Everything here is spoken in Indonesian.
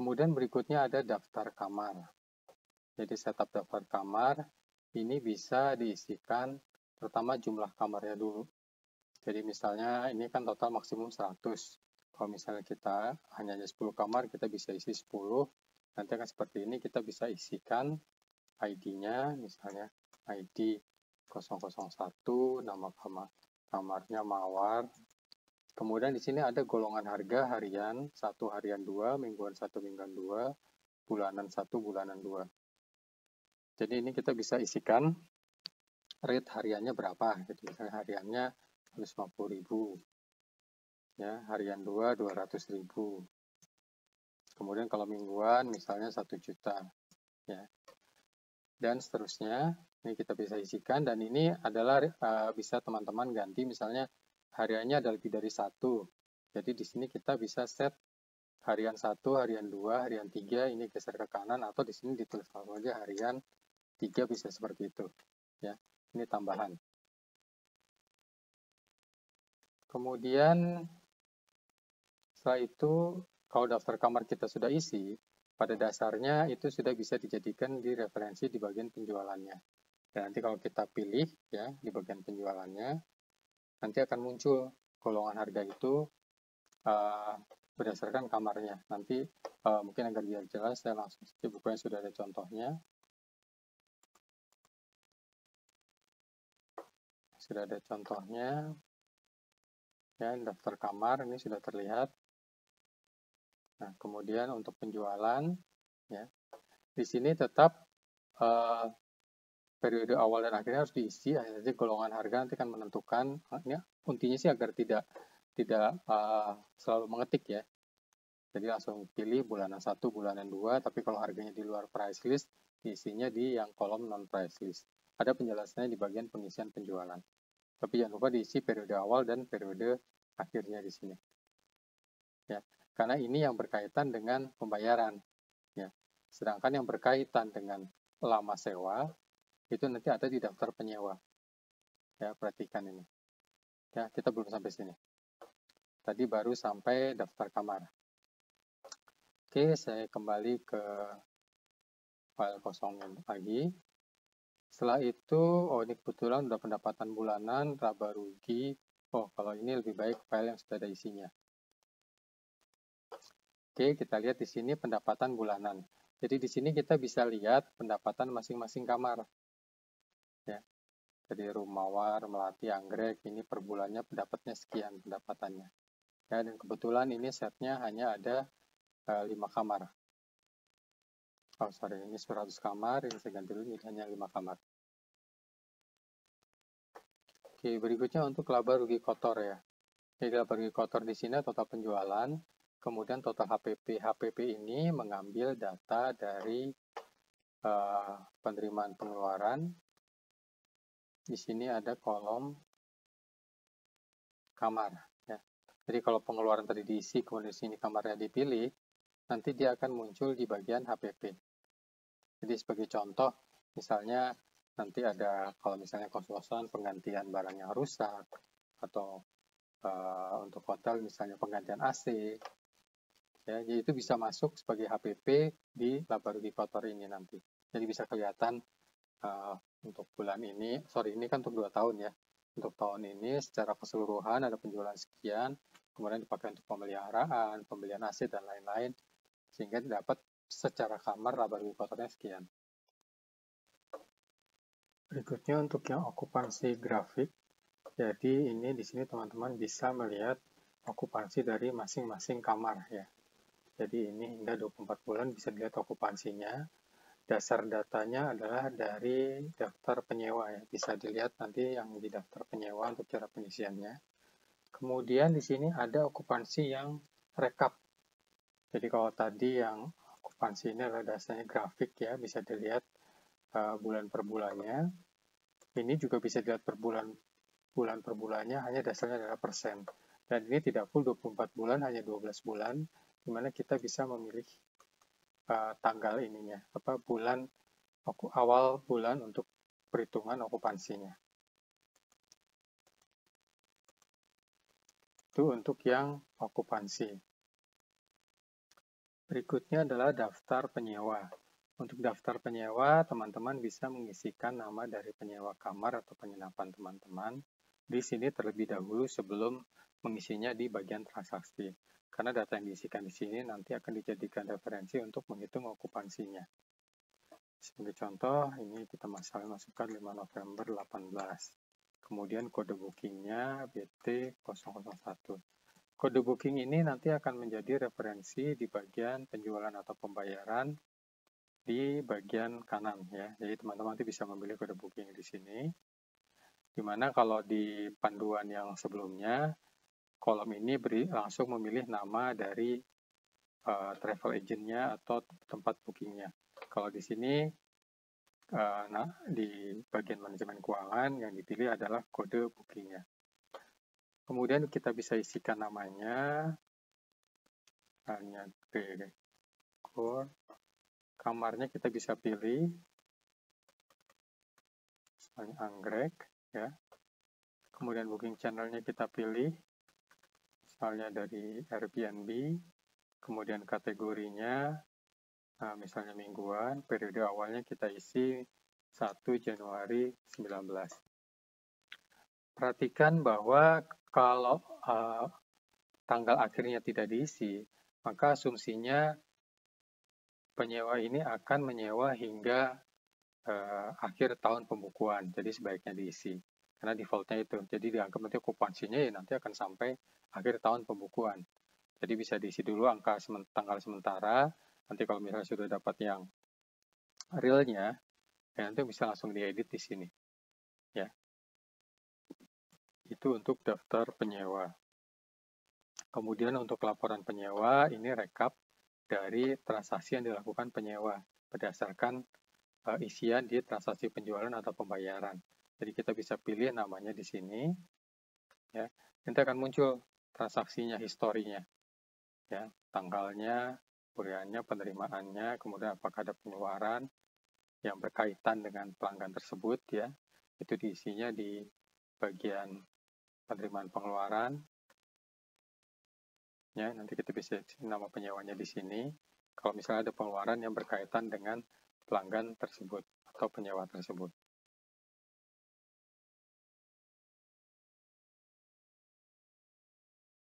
Kemudian berikutnya ada daftar kamar. Jadi setup daftar kamar ini bisa diisikan pertama jumlah kamarnya dulu. Jadi misalnya ini kan total maksimum 100. Kalau misalnya kita hanya 10 kamar, kita bisa isi 10. Nanti akan seperti ini, kita bisa isikan ID-nya, misalnya ID 001, nama kamarnya Mawar. Kemudian di sini ada golongan harga harian 1, harian 2, mingguan 1, mingguan 2, bulanan 1, bulanan 2. Jadi ini kita bisa isikan rate hariannya berapa. Gitu. Misalnya hariannya 150.000. Ya, harian 2, 200.000. Kemudian kalau mingguan misalnya 1 juta. Ya. Dan seterusnya, ini kita bisa isikan, dan ini adalah bisa teman-teman ganti, misalnya hariannya ada lebih dari 1. Jadi di sini kita bisa set harian 1, harian 2, harian 3, ini geser ke kanan, atau di sini ditulis aja harian 3, bisa seperti itu. Ya, ini tambahan. Kemudian setelah itu, kalau daftar kamar kita sudah isi, pada dasarnya itu sudah bisa dijadikan di referensi di bagian penjualannya. Dan nanti kalau kita pilih ya di bagian penjualannya, nanti akan muncul golongan harga itu berdasarkan kamarnya. Nanti mungkin agar biar jelas, saya langsung saja bukunya, sudah ada contohnya. Sudah ada contohnya. Ya, daftar kamar ini sudah terlihat. Nah, kemudian untuk penjualan, ya, di sini tetap periode awal dan akhirnya harus diisi. Jadi golongan harga nanti akan menentukan. Ini intinya sih agar tidak selalu mengetik ya. Jadi langsung pilih bulanan 1, bulanan 2, tapi kalau harganya di luar price list, diisinya di yang kolom non price list. Ada penjelasannya di bagian pengisian penjualan. Tapi jangan lupa diisi periode awal dan periode akhirnya di sini. Ya, karena ini yang berkaitan dengan pembayaran. Ya. Sedangkan yang berkaitan dengan lama sewa, itu nanti ada di daftar penyewa. Ya, perhatikan ini. Ya, kita belum sampai sini. Tadi baru sampai daftar kamar. Oke, saya kembali ke file kosongnya lagi. Setelah itu, oh ini kebetulan udah pendapatan bulanan, laba rugi. Oh, kalau ini lebih baik file yang sudah ada isinya. Oke, kita lihat di sini pendapatan bulanan. Jadi di sini kita bisa lihat pendapatan masing-masing kamar. Ya. Jadi rumah Mawar, Melati, Anggrek, ini per bulannya pendapatnya sekian pendapatannya. Ya, dan kebetulan ini setnya hanya ada 5 kamar. Oh, sorry, ini 100 kamar, ini saya ganti dulu, ini hanya 5 kamar. Oke, berikutnya untuk laba rugi kotor ya. Jadi laba rugi kotor di sini total penjualan, kemudian total HPP. HPP ini mengambil data dari penerimaan pengeluaran. Di sini ada kolom kamar. Ya. Jadi kalau pengeluaran tadi diisi, kemudian di sini kamarnya dipilih, nanti dia akan muncul di bagian HPP. Jadi sebagai contoh, misalnya nanti ada kalau misalnya kos-kosan penggantian barang yang rusak, atau untuk hotel misalnya penggantian AC, ya, jadi itu bisa masuk sebagai HPP di laba rugi kotor ini nanti. Jadi bisa kelihatan untuk bulan ini, ini kan untuk 2 tahun ya. Untuk tahun ini secara keseluruhan ada penjualan sekian, kemudian dipakai untuk pemeliharaan, pembelian AC dan lain-lain, sehingga dapat secara kamar laba rugi kotornya sekian. Berikutnya untuk yang okupansi grafik. Jadi ini di sini teman-teman bisa melihat okupansi dari masing-masing kamar ya. Jadi ini hingga 24 bulan bisa dilihat okupansinya. Dasar datanya adalah dari daftar penyewa ya. Bisa dilihat nanti yang di daftar penyewa untuk cara pengisiannya. Kemudian di sini ada okupansi yang rekap. Jadi kalau tadi yang okupansi ini adalah dasarnya grafik ya, bisa dilihat bulan per bulannya. Ini juga bisa dilihat per bulan per bulannya, hanya dasarnya adalah persen. Dan ini tidak full 24 bulan, hanya 12 bulan, di mana kita bisa memilih tanggal ininya, bulan awal bulan untuk perhitungan okupansinya. Itu untuk yang okupansi. Berikutnya adalah daftar penyewa. Untuk daftar penyewa, teman-teman bisa mengisikan nama dari penyewa kamar atau penginapan teman-teman di sini terlebih dahulu sebelum mengisinya di bagian transaksi. Karena data yang diisikan di sini nanti akan dijadikan referensi untuk menghitung okupansinya. Sebagai contoh, ini kita masukkan 5 November 18. Kemudian kode bookingnya BT001. Kode booking ini nanti akan menjadi referensi di bagian penjualan atau pembayaran di bagian kanan ya. Jadi teman-teman nanti bisa memilih kode booking di sini. Dimana kalau di panduan yang sebelumnya, kolom ini langsung memilih nama dari travel agent-nya atau tempat bookingnya. Kalau di sini, di bagian manajemen keuangan yang dipilih adalah kode bookingnya. Kemudian kita bisa isikan namanya, hanya dekor, kamarnya kita bisa pilih, misalnya anggrek, ya. Kemudian booking channelnya kita pilih, misalnya dari Airbnb, kemudian kategorinya, misalnya mingguan, periode awalnya kita isi 1 Januari 19. Perhatikan bahwa kalau tanggal akhirnya tidak diisi, maka asumsinya penyewa ini akan menyewa hingga akhir tahun pembukuan, jadi sebaiknya diisi. Karena defaultnya itu, jadi dianggap nanti okupansinya ya nanti akan sampai akhir tahun pembukuan. Jadi bisa diisi dulu tanggal sementara, nanti kalau misalnya sudah dapat yang realnya, ya nanti bisa langsung diedit di sini. Ya. Itu untuk daftar penyewa. Kemudian untuk laporan penyewa, ini rekap dari transaksi yang dilakukan penyewa berdasarkan isian di transaksi penjualan atau pembayaran. Jadi kita bisa pilih namanya di sini. Ya. Nanti akan muncul transaksinya, historinya. Ya, tanggalnya, uriannya, penerimaannya, kemudian apakah ada pengeluaran yang berkaitan dengan pelanggan tersebut, ya. Itu diisinya di bagian penerimaan pengeluaran. Ya, nanti kita bisa nama penyewanya di sini. Kalau misalnya ada pengeluaran yang berkaitan dengan pelanggan tersebut atau penyewa tersebut.